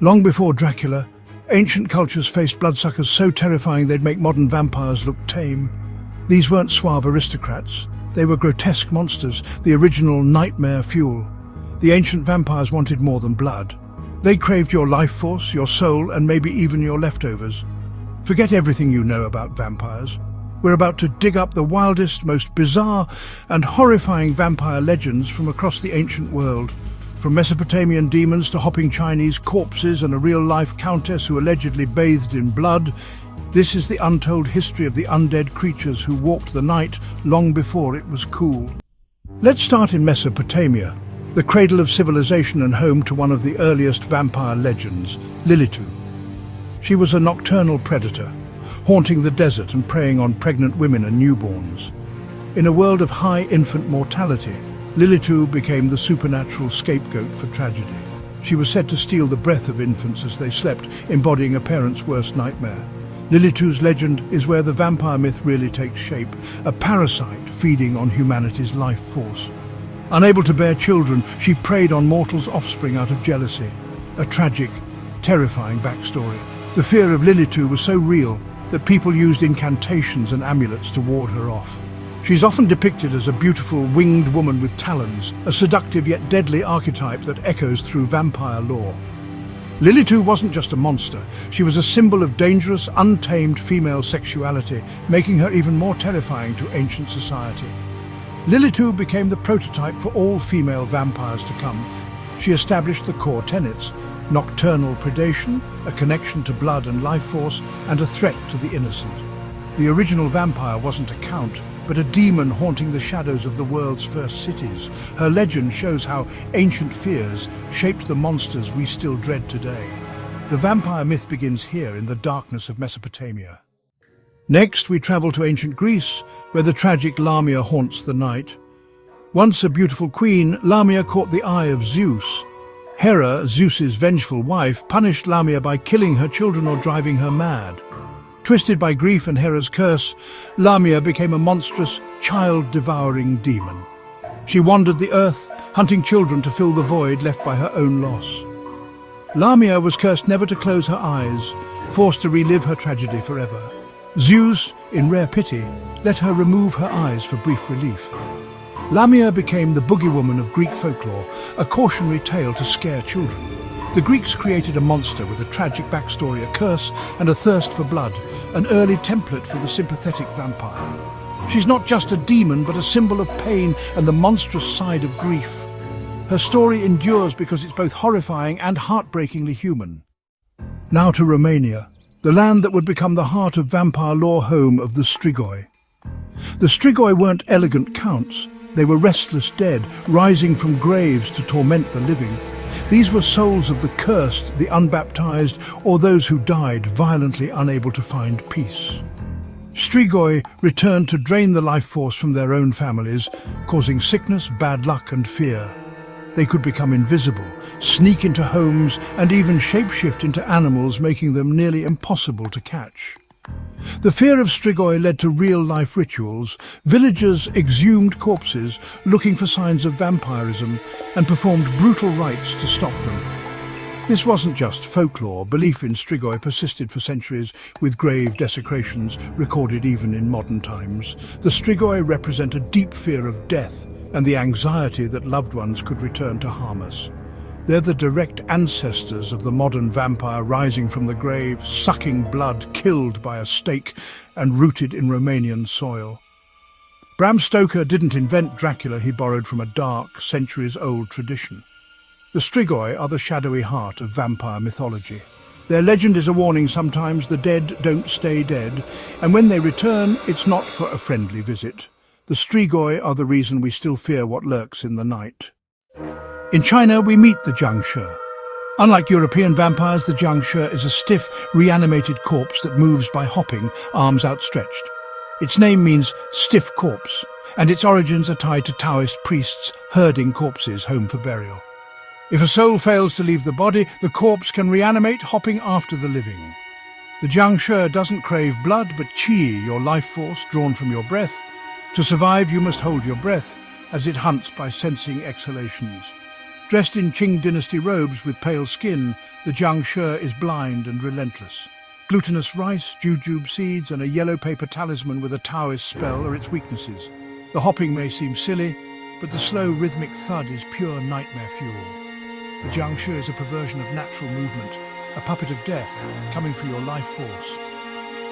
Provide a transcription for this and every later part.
Long before Dracula, ancient cultures faced bloodsuckers so terrifying they'd make modern vampires look tame. These weren't suave aristocrats. They were grotesque monsters, the original nightmare fuel. The ancient vampires wanted more than blood. They craved your life force, your soul, and maybe even your leftovers. Forget everything you know about vampires. We're about to dig up the wildest, most bizarre and horrifying vampire legends from across the ancient world. From Mesopotamian demons to hopping Chinese corpses and a real-life countess who allegedly bathed in blood, this is the untold history of the undead creatures who walked the night long before it was cool. Let's start in Mesopotamia, the cradle of civilization and home to one of the earliest vampire legends, Lilitu. She was a nocturnal predator, haunting the desert and preying on pregnant women and newborns. In a world of high infant mortality, Lilitu became the supernatural scapegoat for tragedy. She was said to steal the breath of infants as they slept, embodying a parent's worst nightmare. Lilitu's legend is where the vampire myth really takes shape, a parasite feeding on humanity's life force. Unable to bear children, she preyed on mortals' offspring out of jealousy. A tragic, terrifying backstory. The fear of Lilitu was so real that people used incantations and amulets to ward her off. She's often depicted as a beautiful winged woman with talons, a seductive yet deadly archetype that echoes through vampire lore. Lilitu wasn't just a monster, she was a symbol of dangerous, untamed female sexuality, making her even more terrifying to ancient society. Lilitu became the prototype for all female vampires to come. She established the core tenets: nocturnal predation, a connection to blood and life force, and a threat to the innocent. The original vampire wasn't a count, but a demon haunting the shadows of the world's first cities. Her legend shows how ancient fears shaped the monsters we still dread today. The vampire myth begins here in the darkness of Mesopotamia. Next, we travel to ancient Greece, where the tragic Lamia haunts the night. Once a beautiful queen, Lamia caught the eye of Zeus. Hera, Zeus's vengeful wife, punished Lamia by killing her children or driving her mad. Twisted by grief and Hera's curse, Lamia became a monstrous, child-devouring demon. She wandered the earth, hunting children to fill the void left by her own loss. Lamia was cursed never to close her eyes, forced to relive her tragedy forever. Zeus, in rare pity, let her remove her eyes for brief relief. Lamia became the boogie woman of Greek folklore, a cautionary tale to scare children. The Greeks created a monster with a tragic backstory, a curse, and a thirst for blood, an early template for the sympathetic vampire. She's not just a demon, but a symbol of pain and the monstrous side of grief. Her story endures because it's both horrifying and heartbreakingly human. Now to Romania, the land that would become the heart of vampire lore, home of the Strigoi. The Strigoi weren't elegant counts. They were restless dead, rising from graves to torment the living. These were souls of the cursed, the unbaptized, or those who died violently unable to find peace. Strigoi returned to drain the life force from their own families, causing sickness, bad luck and fear. They could become invisible, sneak into homes, and even shapeshift into animals, making them nearly impossible to catch. The fear of Strigoi led to real-life rituals. Villagers exhumed corpses, looking for signs of vampirism, and performed brutal rites to stop them. This wasn't just folklore. Belief in Strigoi persisted for centuries, with grave desecrations recorded even in modern times. The Strigoi represent a deep fear of death and the anxiety that loved ones could return to harm us. They're the direct ancestors of the modern vampire, rising from the grave, sucking blood, killed by a stake and rooted in Romanian soil. Bram Stoker didn't invent Dracula, he borrowed from a dark, centuries-old tradition. The Strigoi are the shadowy heart of vampire mythology. Their legend is a warning: sometimes the dead don't stay dead, and when they return, it's not for a friendly visit. The Strigoi are the reason we still fear what lurks in the night. In China, we meet the Jiangshi. Unlike European vampires, the Jiangshi is a stiff, reanimated corpse that moves by hopping, arms outstretched. Its name means stiff corpse, and its origins are tied to Taoist priests herding corpses home for burial. If a soul fails to leave the body, the corpse can reanimate, hopping after the living. The Jiangshi doesn't crave blood, but qi, your life force drawn from your breath. To survive, you must hold your breath, as it hunts by sensing exhalations. Dressed in Qing dynasty robes with pale skin, the Jiangshi is blind and relentless. Glutinous rice, jujube seeds, and a yellow paper talisman with a Taoist spell are its weaknesses. The hopping may seem silly, but the slow rhythmic thud is pure nightmare fuel. The Jiangshi is a perversion of natural movement, a puppet of death coming for your life force.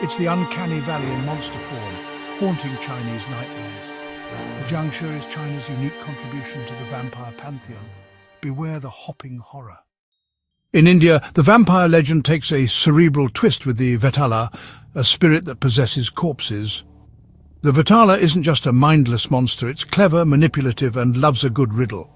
It's the uncanny valley in monster form, haunting Chinese nightmares. The Jiangshi is China's unique contribution to the vampire pantheon. Beware the hopping horror. In India, the vampire legend takes a cerebral twist with the Vetala, a spirit that possesses corpses. The Vetala isn't just a mindless monster, it's clever, manipulative, and loves a good riddle.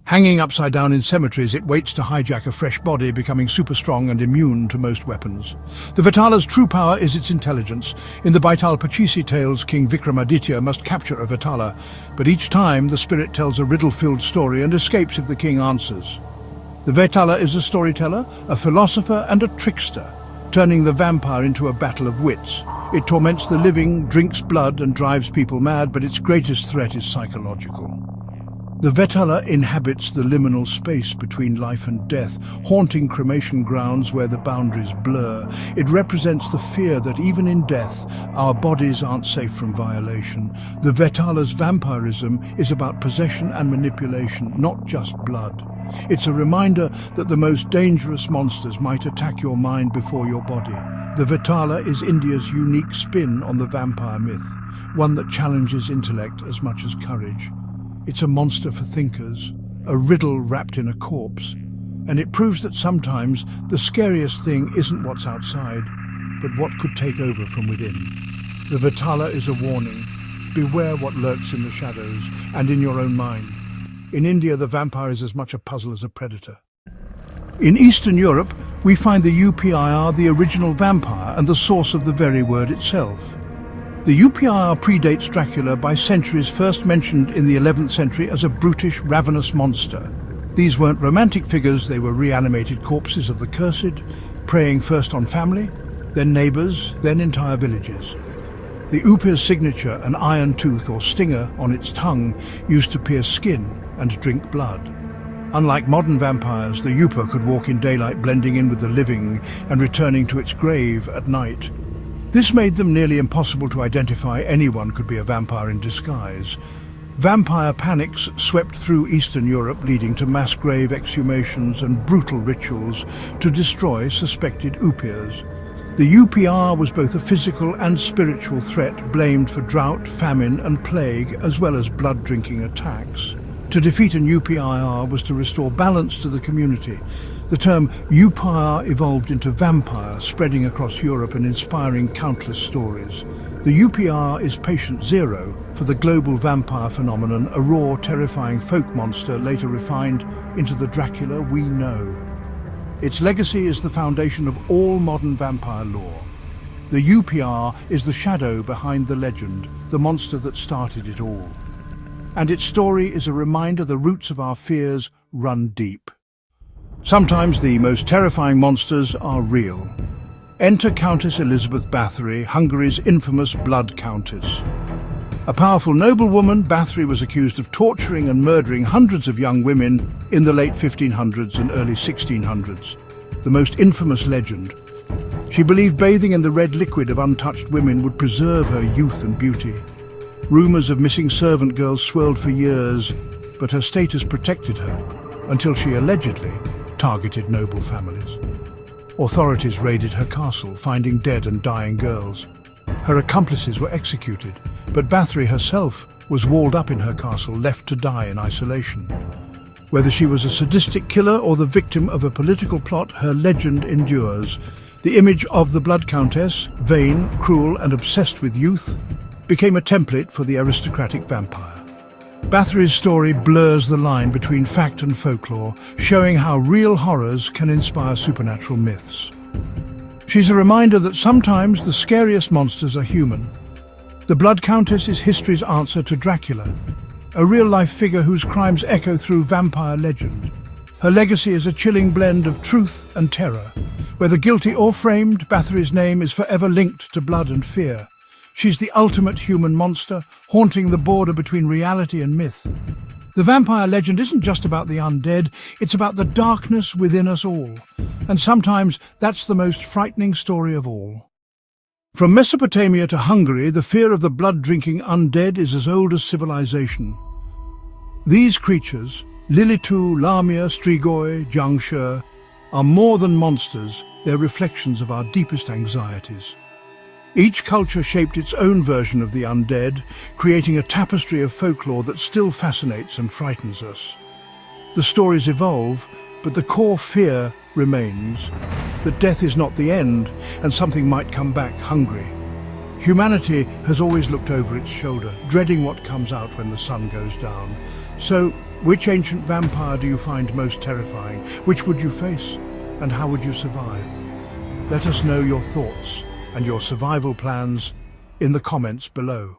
Hanging upside down in cemeteries, it waits to hijack a fresh body, becoming super strong and immune to most weapons. The Vetala's true power is its intelligence. In the Baital Pachisi tales, King Vikramaditya must capture a Vetala, but each time the spirit tells a riddle-filled story and escapes if the king answers. The Vetala is a storyteller, a philosopher, and a trickster, turning the vampire into a battle of wits. It torments the living, drinks blood, and drives people mad, but its greatest threat is psychological. The Vetala inhabits the liminal space between life and death, haunting cremation grounds where the boundaries blur. It represents the fear that even in death, our bodies aren't safe from violation. The Vetala's vampirism is about possession and manipulation, not just blood. It's a reminder that the most dangerous monsters might attack your mind before your body. The Vetala is India's unique spin on the vampire myth, one that challenges intellect as much as courage. It's a monster for thinkers, a riddle wrapped in a corpse, and it proves that sometimes the scariest thing isn't what's outside, but what could take over from within. The Vetala is a warning. Beware what lurks in the shadows and in your own mind. In India, the vampire is as much a puzzle as a predator. In Eastern Europe, we find the UPIR, the original vampire, and the source of the very word itself. The UPIR predates Dracula by centuries, first mentioned in the 11th century as a brutish, ravenous monster. These weren't romantic figures, they were reanimated corpses of the cursed, preying first on family, then neighbors, then entire villages. The Upir's signature, an iron tooth or stinger on its tongue, used to pierce skin and drink blood. Unlike modern vampires, the Upir could walk in daylight, blending in with the living and returning to its grave at night. This made them nearly impossible to identify. Anyone could be a vampire in disguise. Vampire panics swept through Eastern Europe, leading to mass grave exhumations and brutal rituals to destroy suspected Upirs. The UPR was both a physical and spiritual threat, blamed for drought, famine, and plague, as well as blood-drinking attacks. To defeat an UPIR was to restore balance to the community. The term Upire evolved into vampire, spreading across Europe and inspiring countless stories. The UPR is patient zero for the global vampire phenomenon, a raw, terrifying folk monster later refined into the Dracula we know. Its legacy is the foundation of all modern vampire lore. The UPR is the shadow behind the legend, the monster that started it all. And its story is a reminder the roots of our fears run deep. Sometimes the most terrifying monsters are real. Enter Countess Elizabeth Bathory, Hungary's infamous Blood Countess. A powerful noblewoman, Bathory was accused of torturing and murdering hundreds of young women in the late 1500s and early 1600s. The most infamous legend. She believed bathing in the red liquid of untouched women would preserve her youth and beauty. Rumors of missing servant girls swirled for years, but her status protected her until she allegedly targeted noble families. Authorities raided her castle, finding dead and dying girls. Her accomplices were executed, but Bathory herself was walled up in her castle, left to die in isolation. Whether she was a sadistic killer or the victim of a political plot, her legend endures. The image of the Blood Countess, vain, cruel, and obsessed with youth, became a template for the aristocratic vampire. Bathory's story blurs the line between fact and folklore, showing how real horrors can inspire supernatural myths. She's a reminder that sometimes the scariest monsters are human. The Blood Countess is history's answer to Dracula, a real-life figure whose crimes echo through vampire legend. Her legacy is a chilling blend of truth and terror. Whether guilty or framed, Bathory's name is forever linked to blood and fear. She's the ultimate human monster, haunting the border between reality and myth. The vampire legend isn't just about the undead, it's about the darkness within us all. And sometimes that's the most frightening story of all. From Mesopotamia to Hungary, the fear of the blood-drinking undead is as old as civilization. These creatures, Lilitu, Lamia, Strigoi, Jiangshi, are more than monsters, they're reflections of our deepest anxieties. Each culture shaped its own version of the undead, creating a tapestry of folklore that still fascinates and frightens us. The stories evolve, but the core fear remains, that death is not the end and something might come back hungry. Humanity has always looked over its shoulder, dreading what comes out when the sun goes down. So, which ancient vampire do you find most terrifying? Which would you face? And how would you survive? Let us know your thoughts and your survival plans in the comments below.